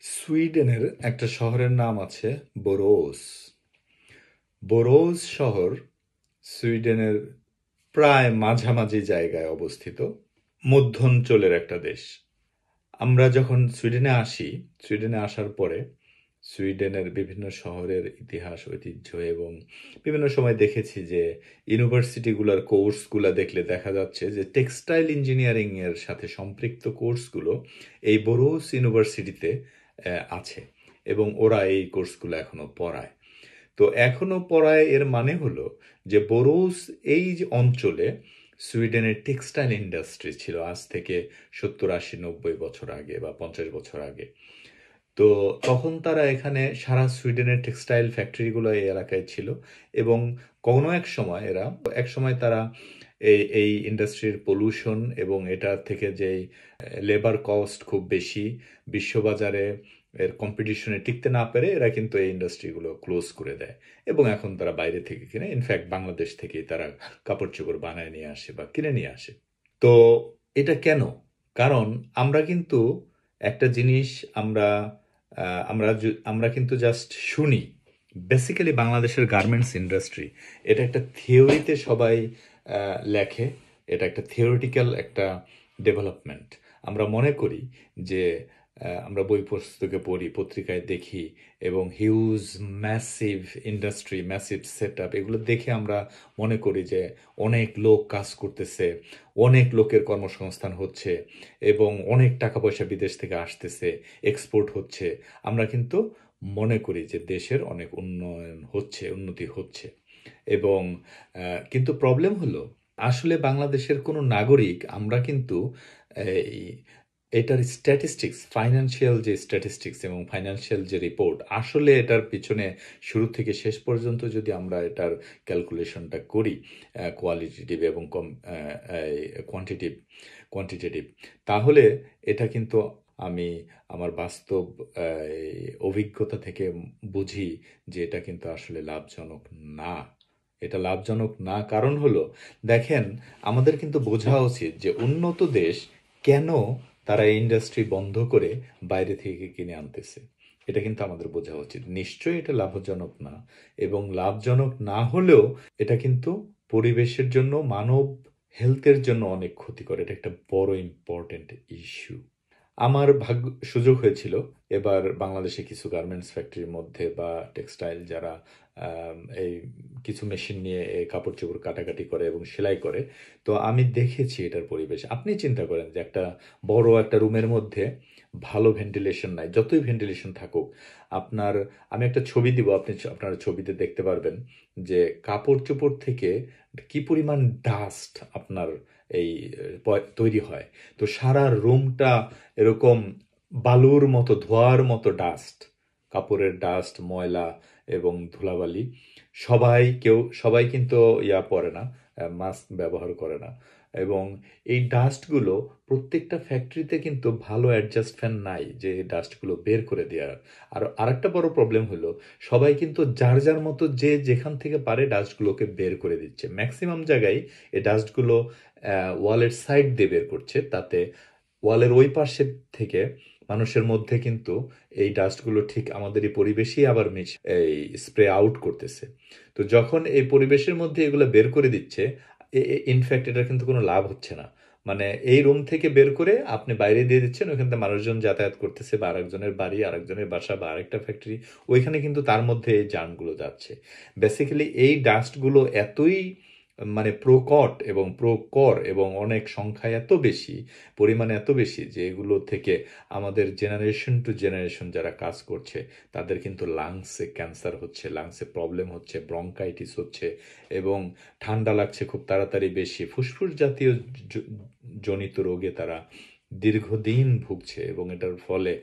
সুইডেনের একটা শহরের নাম আছে বোরোস। বোরোস শহর সুইডেনের প্রায় মাঝামাঝি জায়গায় অবস্থিত, মধ্যাঞ্চলের একটা দেশ। আমরা যখন সুইডেনে আসার পরে সুইডেনের বিভিন্ন শহরের ইতিহাস, ঐতিহ্য এবং বিভিন্ন সময় দেখেছি যে ইউনিভার্সিটিগুলোর কোর্সগুলো দেখলে দেখা যাচ্ছে যে টেক্সটাইল ইঞ্জিনিয়ারিং এর সাথে সম্পৃক্ত কোর্সগুলো এই বোরোস ইউনিভার্সিটিতে আছে এবং ওরা এই কোর্সগুলো এখনো পড়ায়। তো এখনো পড়ায় এর মানে হলো যে বোরোস এই যে অঞ্চলে সুইডেনের টেক্সটাইল ইন্ডাস্ট্রি ছিল আজ থেকে 70, 80, 90 বছর আগে বা 50 বছর আগে। তো তখন তারা এখানে সারা সুইডেনের টেক্সটাইল ফ্যাক্টরিগুলো এই এলাকায় ছিল এবং কোনো এক সময় তারা এই ইন্ডাস্ট্রির পলিউশন এবং এটার থেকে যেই লেবার কস্ট খুব বেশি, বিশ্ববাজারে এর কম্পিটিশনে টিকতে না পেরে এরা কিন্তু এই ইন্ডাস্ট্রিগুলো ক্লোজ করে দেয় এবং এখন তারা বাইরে থেকে কিনে, ইনফ্যাক্ট বাংলাদেশ থেকেই তারা কাপড় চোপড় বানায় নিয়ে আসে বা কিনে নিয়ে আসে। তো এটা কেন? কারণ আমরা কিন্তু একটা জিনিস আমরা আমরা কিন্তু জাস্ট শুনি। বেসিক্যালি বাংলাদেশের গার্মেন্টস ইন্ডাস্ট্রি এটা একটা থিওরিতে সবাই লেখে, এটা একটা থিওরিটিক্যাল একটা ডেভেলপমেন্ট। আমরা মনে করি যে আমরা বই পুস্তকে পড়ি, পত্রিকায় দেখি এবং huge massive industry, massive set up, এগুলো দেখে আমরা মনে করি যে অনেক লোক কাজ করতেছে, অনেক লোকের কর্মসংস্থান হচ্ছে এবং অনেক টাকা পয়সা বিদেশ থেকে আসতেছে, এক্সপোর্ট হচ্ছে। আমরা কিন্তু মনে করি যে দেশের অনেক উন্নতি হচ্ছে এবং কিন্তু প্রবলেম হলো আসলে বাংলাদেশের কোনো নাগরিক আমরা কিন্তু এই এটার স্ট্যাটিস্টিক্স, ফাইন্যান্সিয়াল যে স্ট্যাটিস্টিক্স এবং ফাইন্যান্সিয়াল যে রিপোর্ট, আসলে এটার পিছনে শুরু থেকে শেষ পর্যন্ত যদি আমরা এটার ক্যালকুলেশনটা করি, কোয়ালিটেটিভ এবং কোয়ান্টিটেটিভ, তাহলে এটা কিন্তু আমি আমার বাস্তব অভিজ্ঞতা থেকে বুঝি যে এটা কিন্তু আসলে লাভজনক না। এটা লাভজনক না, কারণ হলো দেখেন, আমাদের কিন্তু বোঝা উচিত যে উন্নত দেশ কেন তারা ইন্ডাস্ট্রি বন্ধ করে বাইরে থেকে কিনে আনতেছে। এটা কিন্তু আমাদের বোঝা উচিত। নিশ্চয়ই এটা লাভজনক না, এবং লাভজনক না হলেও এটা কিন্তু পরিবেশের জন্য, মানব হেলথের জন্য অনেক ক্ষতিকর। এটা একটা বড় ইম্পর্টেন্ট ইস্যু। আমার সুযোগ হয়েছিল এবার বাংলাদেশে কিছু গার্মেন্টস ফ্যাক্টরির মধ্যে বা টেক্সটাইল যারা এই কিছু মেশিন নিয়ে কাপড় চোপড় কাটাকাটি করে এবং সেলাই করে। তো আমি দেখেছি এটার পরিবেশ। আপনি চিন্তা করেন যে একটা বড় একটা রুমের মধ্যে ভালো ভেন্টিলেশন নাই, যতই ভেন্টিলেশন থাকুক, আপনার আমি একটা ছবি দিব, আপনারা ছবিতে দেখতে পারবেন যে কাপড় চোপড় থেকে কি পরিমাণ ডাস্ট আপনার এই তৈরি হয়। তো সারা রুমটা এরকম বালুর মতো, ধোঁয়ার মতো ডাস্ট, কাপড়ের ডাস্ট, ময়লা এবং ধুলাবালি। সবাই কিন্তু পরে না, মাস্ক ব্যবহার করে না। এবং এই ডাস্টগুলো প্রত্যেকটা ফ্যাক্টরিতে কিন্তু ভালো অ্যাডজাস্ট ফ্যান নাই যে ডাস্টগুলো বের করে দেওয়ার। আর আরেকটা বড় প্রবলেম হলো, সবাই কিন্তু যার যার মতো যে যেখান থেকে পারে ডাস্টগুলোকে বের করে দিচ্ছে। ম্যাক্সিমাম জায়গায় এই ডাস্টগুলো ওয়ালের সাইড দিয়ে বের করছে, তাতে ওয়ালের ওই পাশের থেকে মানুষের মধ্যে কিন্তু এই ডাস্টগুলো ঠিক আমাদের এই পরিবেশেই আবার এই স্প্রে আউট করতেছে। তো যখন এই পরিবেশের মধ্যে এগুলো বের করে দিচ্ছে, ইনফ্যাক্ট এটা কিন্তু কোনো লাভ হচ্ছে না। মানে এই রুম থেকে বের করে আপনি বাইরে দিয়ে দিচ্ছেন, ওইখান থেকে মানুষজন যাতায়াত করতেছে, বা আরেকজনের বাড়ি, আরেকজনের বাসা, বা আরেকটা ফ্যাক্টরি, ওইখানে কিন্তু তার মধ্যে এই জার্মগুলো যাচ্ছে। বেসিক্যালি এই ডাস্টগুলো এতই মানে প্রকট এবং প্রকর এবং অনেক সংখ্যায় এত বেশি, পরিমাণে এত বেশি, যে এগুলো থেকে আমাদের জেনারেশন টু জেনারেশন যারা কাজ করছে তাদের কিন্তু লাংসে ক্যান্সার হচ্ছে, লাংসে প্রবলেম হচ্ছে, ব্রঙ্কাইটিস হচ্ছে এবং ঠান্ডা লাগছে খুব তাড়াতাড়ি বেশি, ফুসফুস জাতীয় জনিত রোগে তারা দীর্ঘদিন ভুগছে এবং এটার ফলে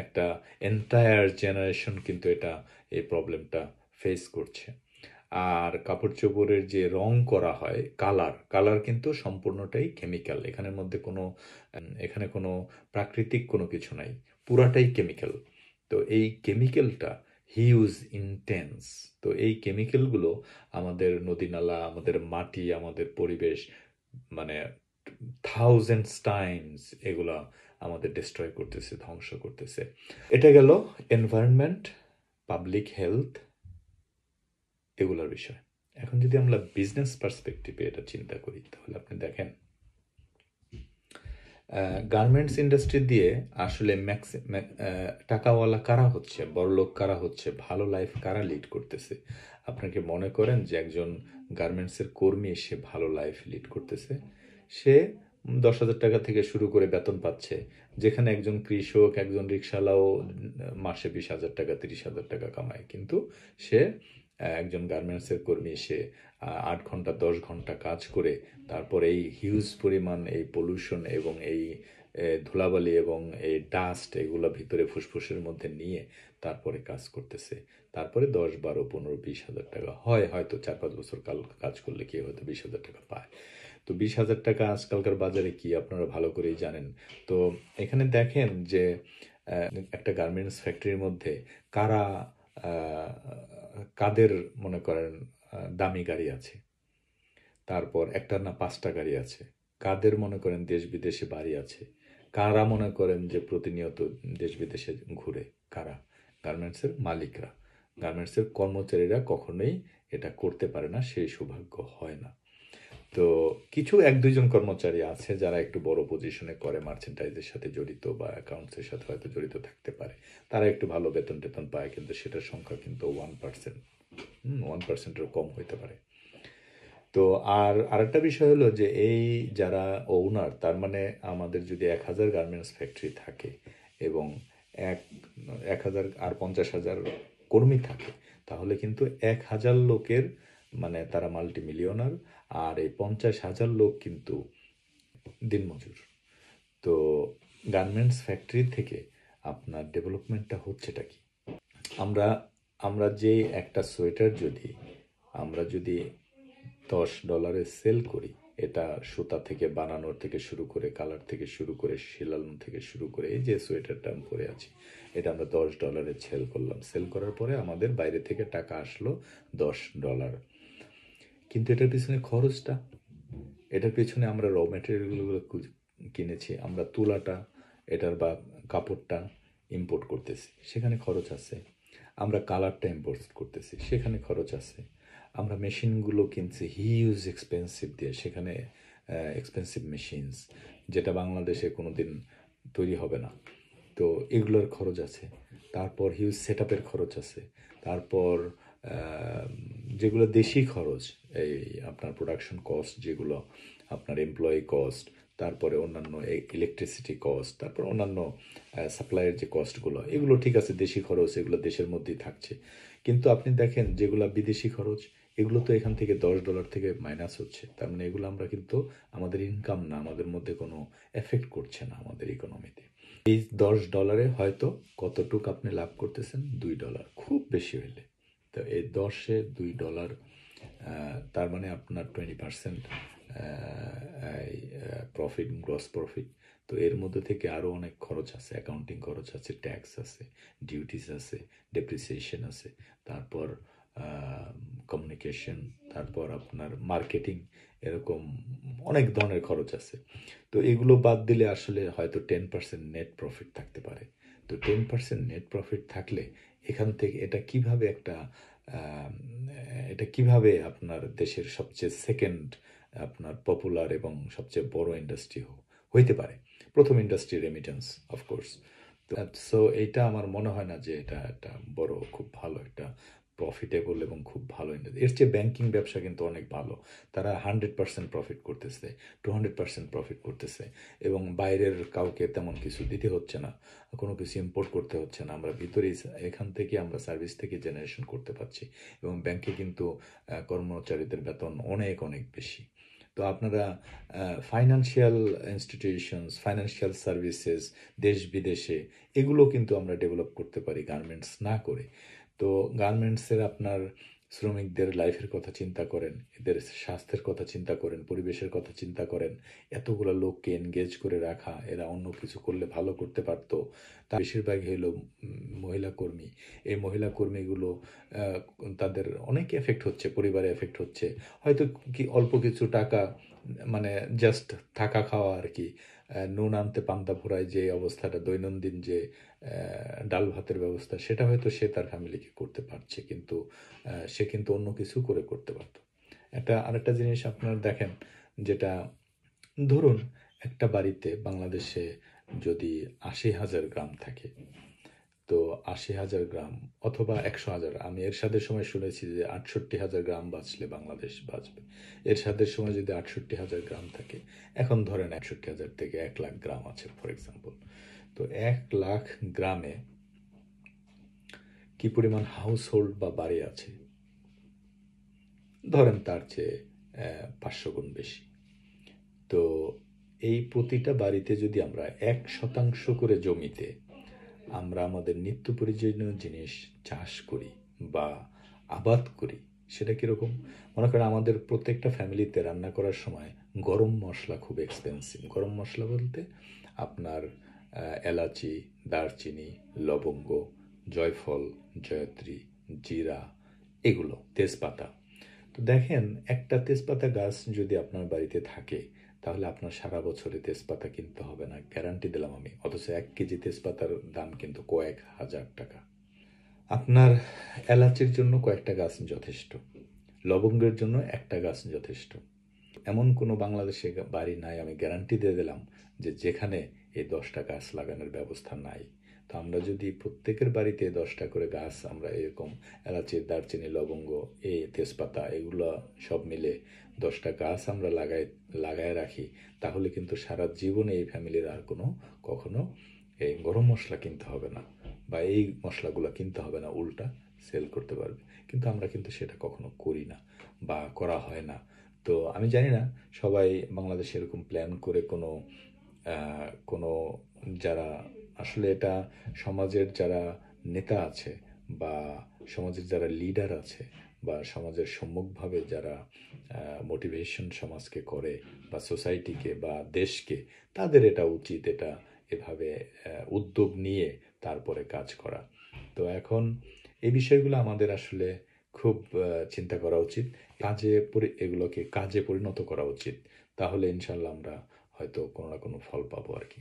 একটা এন্টায়ার জেনারেশন কিন্তু এই প্রবলেমটা ফেস করছে। আর কাপড় চোপড়ের যে রং করা হয়, কালার কিন্তু সম্পূর্ণটাই কেমিক্যাল। এখানে কোনো প্রাকৃতিক কোনো কিছু নাই, পুরাটাই কেমিক্যাল। তো এই কেমিক্যালটা হিউজ ইন্টেন্স। তো এই কেমিক্যালগুলো আমাদের নদী নালা, আমাদের মাটি, আমাদের পরিবেশ, মানে থাউজেন্ডস টাইমস এগুলা আমাদের ডিস্ট্রয় করতেছে, ধ্বংস করতেছে। এটা গেল এনভায়রনমেন্ট, পাবলিক হেলথ, এগুলোর বিষয়। এখন যদি আমরা বিজনেস পার্সপেক্টিভে এটা চিন্তা করি, তাহলে আপনি দেখেন গার্মেন্টস ইন্ডাস্ট্রি দিয়ে আসলে টাকাওয়ালা কারা হচ্ছে, বড়লোক কারা হচ্ছে, ভালো লাইফ কারা লিড করতেছে? আপনাকে মনে করেন যে একজন গার্মেন্টসের কর্মী সে ভালো লাইফ লিড করতেছে? সে 10,000 টাকা থেকে শুরু করে বেতন পাচ্ছে, যেখানে একজন কৃষক, একজন রিক্সাওয়ালাও মাসে 20,000 টাকা, 30,000 টাকা কামায়। কিন্তু সে একজন গার্মেন্টসের কর্মী, সে 8 ঘন্টা 10 ঘন্টা কাজ করে তারপর এই হিউজ পরিমাণ এই পলিউশন এবং এই ধুলাবালি এবং এই ডাস্ট এগুলো ভিতরে ফুসফুসের মধ্যে নিয়ে তারপরে কাজ করতেছে। তারপরে 10, 12, 15, 20,000 টাকা হয়, হয়তো 4-5 বছর কাজ করলে কেউ হয়তো 20,000 টাকা পায়। তো 20,000 টাকা আজকালকার বাজারে কি আপনারা ভালো করেই জানেন। তো এখানে দেখেন যে একটা গার্মেন্টস ফ্যাক্টরির মধ্যে কারা কাদের মনে করেন দামি গাড়ি আছে, তারপর একটা না 5টা গাড়ি আছে, কাদের মনে করেন দেশ বিদেশে বাড়ি আছে, কারা মনে করেন যে প্রতিনিয়ত দেশ বিদেশে ঘুরে, কারা? গার্মেন্টসের মালিকরা। গার্মেন্টসের কর্মচারীরা কখনোই এটা করতে পারে না, সেই সৌভাগ্য হয় না। তো কিছু 1-2 জন কর্মচারী আছে যারা একটু বড় পজিশনে করে, মার্চেন্টাইজের সাথে জড়িত বা অ্যাকাউন্টসের সাথে হয়তো জড়িত থাকতে পারে, তারা একটু ভালো বেতন টেতন পায়, কিন্তু সেটার সংখ্যা কিন্তু 1%, 1%-এর কম হইতে পারে। তো আরেকটা বিষয় হলো যে এই যারা ওনার, তার মানে আমাদের যদি 1,000 গার্মেন্টস ফ্যাক্টরি থাকে এবং এক 1,000 আর 50,000 কর্মী থাকে, তাহলে কিন্তু 1,000 লোকের মানে তারা মাল্টি মিলিয়নার, আর এই 50,000 লোক কিন্তু দিনমজুর। তো গার্মেন্টস ফ্যাক্টরি থেকে আপনার ডেভেলপমেন্টটা হচ্ছেটা কি? আমরা আমরা যে একটা সোয়েটার আমরা যদি $10 সেল করি, এটা সুতা থেকে বানানোর থেকে শুরু করে, কালার থেকে শুরু করে, সেলানো থেকে শুরু করে, এই যে সোয়েটারটা আমি পরে আছি, এটা আমরা $10 সেল করলাম। সেল করার পরে আমাদের বাইরে থেকে টাকা আসলো $10। কিন্তু এটার পিছনে খরচটা, এটার পিছনে আমরা র মেটেরিয়ালগুলো কিনেছি, আমরা তুলাটা, এটার বা কাপড়টা ইম্পোর্ট করতেছি, সেখানে খরচ আছে। আমরা কালারটা ইম্পোর্ট করতেছি, সেখানে খরচ আছে। আমরা মেশিনগুলো কিনছি হিউজ এক্সপেন্সিভ দিয়ে, সেখানে এক্সপেন্সিভ মেশিনস, যেটা বাংলাদেশে কোনো দিন তৈরি হবে না। তো এগুলোর খরচ আছে। তারপর হিউজ সেট আপের খরচ আছে। তারপর যেগুলো দেশি খরচ, এই আপনার প্রোডাকশন কস্ট, যেগুলো আপনার এমপ্লয়ি কস্ট, তারপরে অন্যান্য ইলেকট্রিসিটি কস্ট, তারপর অন্যান্য সাপ্লাইয়ের যে কস্টগুলো, এগুলো ঠিক আছে দেশি খরচ, এগুলো দেশের মধ্যেই থাকছে। কিন্তু আপনি দেখেন যেগুলো বিদেশি খরচ, এগুলো তো এখান থেকে $10 থেকে মাইনাস হচ্ছে। তার মানে এগুলো আমরা কিন্তু আমাদের ইনকাম না, আমাদের মধ্যে কোনো এফেক্ট করছে না আমাদের ইকোনমিতে। এই $10 হয়তো কতটুক আপনি লাভ করতেছেন? $2, খুব বেশি হইলে। তো এই 10-এ $2, তার মানে আপনার 20% প্রফিট, গ্রস প্রফিট। তো এর মধ্যে থেকে আরও অনেক খরচ আছে, অ্যাকাউন্টিং খরচ আছে, ট্যাক্স আছে, ডিউটিস আছে, ডেপ্রিসিয়েশন আছে, তারপর কমিউনিকেশন, তারপর আপনার মার্কেটিং, এরকম অনেক ধরনের খরচ আছে। তো এগুলো বাদ দিলে আসলে হয়তো 10% নেট প্রফিট থাকতে পারে। তো 10% নেট প্রফিট থাকলে এখান থেকে এটা কিভাবে আপনার দেশের সবচেয়ে সেকেন্ড আপনার পপুলার এবং সবচেয়ে বড় ইন্ডাস্ট্রি হইতে পারে? প্রথম ইন্ডাস্ট্রি রেমিটেন্স, অফকোর্স। সো এইটা আমার মনে হয় না যে এটা একটা বড় খুব ভালো একটা প্রফিটেবল এবং খুব ভালো ইন্ডাস্ট্রি। এর চেয়ে ব্যাংকিং ব্যবসা কিন্তু অনেক ভালো। তারা 100% প্রফিট করতেছে, 200% প্রফিট করতেছে, এবং বাইরের কাউকে তেমন কিছু দিতে হচ্ছে না, কোনো কিছু ইম্পোর্ট করতে হচ্ছে না। আমরা ভিতরেই এখান থেকে আমরা সার্ভিস থেকে জেনারেশন করতে পারছি, এবং ব্যাংকে কিন্তু কর্মচারীদের বেতন অনেক অনেক বেশি। তো আপনারা ফাইন্যান্সিয়াল ইনস্টিটিউশনস, ফাইন্যান্সিয়াল সার্ভিসেস দেশ বিদেশে, এগুলো কিন্তু আমরা ডেভেলপ করতে পারি গার্মেন্টস না করে। তো গার্মেন্টসের আপনার শ্রমিকদের লাইফের কথা চিন্তা করেন, এদের স্বাস্থ্যের কথা চিন্তা করেন, পরিবেশের কথা চিন্তা করেন। এতগুলো লোককে এনগেজ করে রাখা, এরা অন্য কিছু করলে ভালো করতে পারতো। তা বেশিরভাগই হলো মহিলা কর্মী। এই মহিলা কর্মীগুলো তাদের অনেক এফেক্ট হচ্ছে, পরিবারে এফেক্ট হচ্ছে। হয়তো কি অল্প কিছু টাকা, মানে জাস্ট থাকা খাওয়া আর কি, নুন আনতে পান্তা ফুরায় যে অবস্থাটা, দৈনন্দিন যে ডাল ভাতের ব্যবস্থা, সেটা হয়তো সে তার ফ্যামিলিকে করতে পারছে, কিন্তু সে কিন্তু অন্য কিছু করে করতে পারত। আরেকটা জিনিস আপনার দেখেন, যেটা ধরুন একটা বাড়িতে বাংলাদেশে যদি ৮০,০০০ গ্রাম থাকে, তো ৮০,০০০ গ্রাম অথবা ১০০,০০০, আমি এরশাদের সময় শুনেছি যে ৬৮,০০০ গ্রাম বাঁচলে বাংলাদেশ বাঁচবে। এরশাদের সময় যদি ৬৮,০০০ গ্রাম থাকে, এখন ধরেন ৬১,০০০ থেকে ১,০০,০০০ গ্রাম আছে ফর এক্সাম্পল। তো ১,০০,০০০ গ্রামে কি পরিমাণ হাউস হোল্ড বা বাড়ি আছে, ধরেন তার চেয়ে ৫০০ গুণ বেশি। তো এই প্রতিটা বাড়িতে যদি আমরা ১% করে জমিতে আমরা আমাদের নিত্য প্রয়োজনীয় জিনিস চাষ করি বা আবাদ করি, সেটা কীরকম? মনে করেন আমাদের প্রত্যেকটা ফ্যামিলিতে রান্না করার সময় গরম মশলা খুব এক্সপেন্সিভ। গরম মশলা বলতে আপনার এলাচি, দারচিনি, লবঙ্গ, জয়ফল, জয়ত্রী, জিরা, এগুলো, তেজপাতা। তো দেখেন, একটা তেজপাতা গাছ যদি আপনার বাড়িতে থাকে, তাহলে আপনার সারা বছরে তেজপাতা কিনতে হবে না, গ্যারান্টি দিলাম আমি। অথচ ১ কেজি তেজপাতার দাম কিন্তু কয়েক হাজার টাকা। আপনার এলাচির জন্য কয়েকটা গাছ যথেষ্ট, লবঙ্গের জন্য একটা গাছ যথেষ্ট। এমন কোনো বাংলাদেশে বাড়ি নাই, আমি গ্যারান্টি দিয়ে দিলাম, যে যেখানে এই 10টা গাছ লাগানোর ব্যবস্থা নাই। তো আমরা যদি প্রত্যেকের বাড়িতে 10টা করে গাছ, আমরা এরকম এলাচি, দারচিনি, লবঙ্গ, তেজপাতা, এগুলো সব মিলে 10টা গাছ আমরা লাগায় রাখি, তাহলে কিন্তু সারা জীবনে এই ফ্যামিলির আর কখনো এই গরম মশলা কিনতে হবে না, বা এই মশলাগুলো কিনতে হবে না, উল্টা সেল করতে পারবে। কিন্তু আমরা কিন্তু সেটা কখনো করি না বা করা হয় না। তো আমি জানি না সবাই বাংলাদেশে এরকম প্ল্যান করে কোনো যারা আসলে এটা সমাজের যারা নেতা আছে, বা সমাজের যারা লিডার আছে, বা সমাজের সম্মুখভাবে যারা মোটিভেশন সমাজকে করে, বা সোসাইটিকে বা দেশকে, তাদের এটা উচিত, এটা এভাবে উদ্যোগ নিয়ে তারপরে কাজ করা। তো এখন এই বিষয়গুলো আমাদের আসলে খুব চিন্তা করা উচিত, এগুলোকে কাজে পরিণত করা উচিত। তাহলে ইনশাল্লাহ আমরা হয়তো কোনো না কোনো ফল পাবো আর কি।